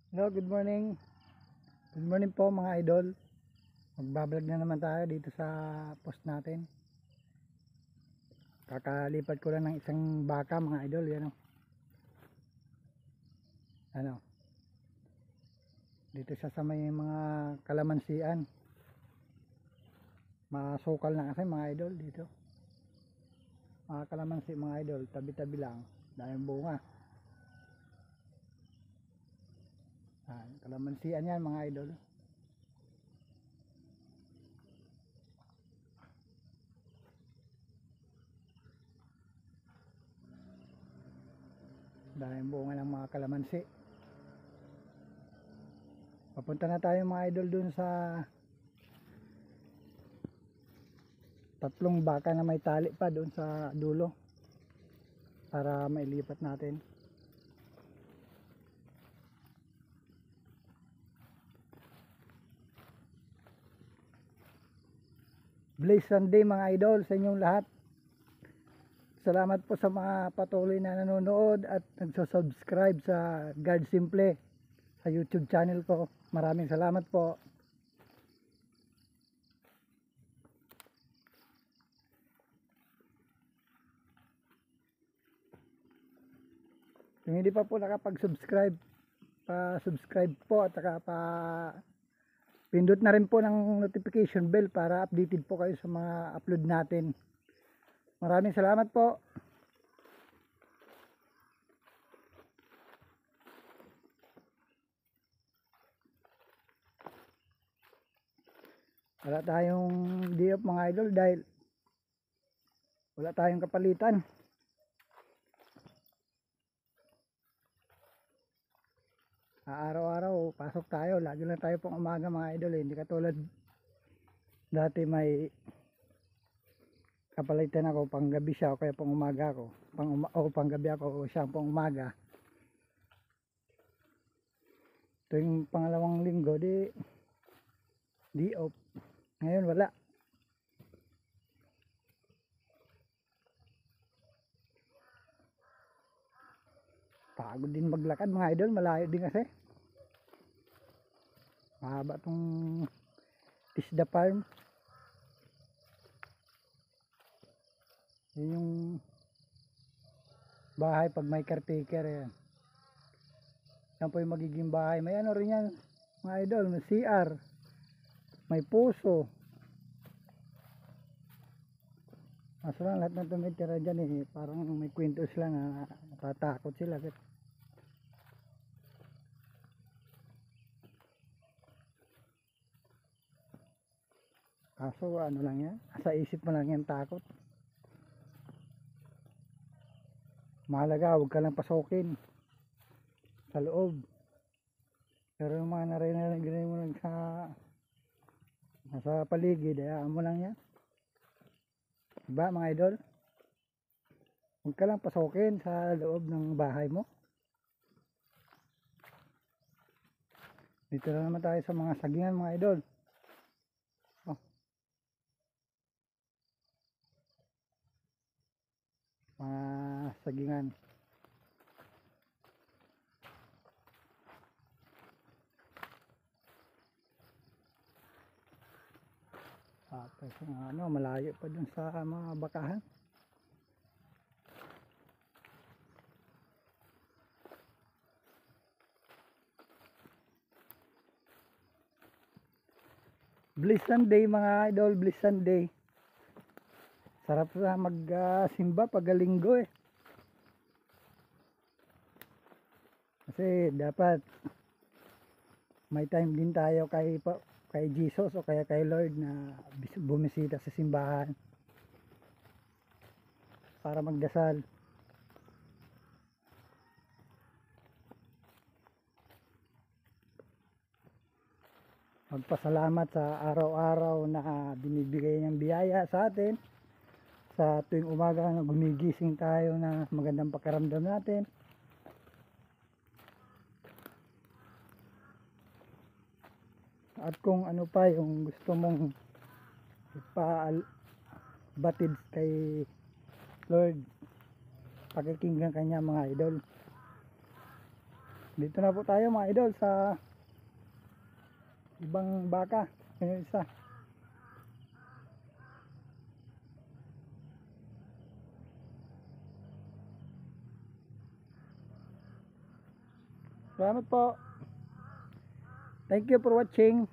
Hello, good morning. Good morning po mga idol. Magbablog na naman tayo dito sa post natin. Kakalipat ko lang ng isang baka mga idol. Yan o. Ano. Dito siya sa may mga kalamansian. Masukal na kasi mga idol dito. Mga kalamansi mga idol. Tabi-tabi lang. Dahil bunga. Kalamansian yan mga idol. Dahil bunga ng mga kalamansi. Papunta na tayo mga idol dun sa tatlong baka na may tali pa doon sa dulo para mailipat natin. Blessed Sunday mga idol sa inyong lahat. Salamat po sa mga patuloy na nanonood at nagsusubscribe sa God Simple sa YouTube channel ko. Maraming salamat po. Kung hindi pa po nakapag-subscribe, pa-subscribe po at saka pindot na rin po ng notification bell para updated po kayo sa mga upload natin. Maraming salamat po. Wala tayong day off mga idol dahil wala tayong kapalitan. Araw-araw pasok tayo, lagi lang tayo pong umaga mga idol Hindi katulad dati may kapalitan ako, pang gabi siya o kaya pang umaga ako. Pang gabi ako o siya pang umaga. Tuwing pangalawang linggo di off. Ngayon wala. Pagod din maglakad mga idol, malayo din kasi. Mahaba tong Tisda Farm. Yun yung bahay pag may caretaker yan. Yan po yung magiging bahay. May ano rin yan mga idol, may CR, may puso. Kaso lang lahat ng tumitira dyan parang may kwento sila na natatakot sila. Kaso ano lang yan, sa isip mo lang yan takot. Mahalaga, huwag ka lang pasukin sa loob. Pero yung mga narinig mo lang nasa paligid, hayaan mo lang yan. Diba mga idol? Huwag ka lang pasukin sa loob ng bahay mo. Dito na naman tayo sa mga sagingan mga idol. Mga sagingan. Tapos malayo pa dun sa mga bakahan. Blessed Sunday mga idol, Blessed Sunday. Sarap na magsimba pag linggo Kasi dapat may time din tayo kay Jesus o kaya kay Lord na bumisita sa simbahan para magdasal. Magpasalamat sa araw-araw na binibigay niyang biyaya sa atin. Sa tuwing umaga na gumigising tayo na magandang pakiramdam natin. At kung ano pa yung gusto mong ipabatid kay Lord, pakikinggan kanya mga idol. Dito na po tayo mga idol sa ibang baka. Yung isa. Salamat po. Thank you for watching.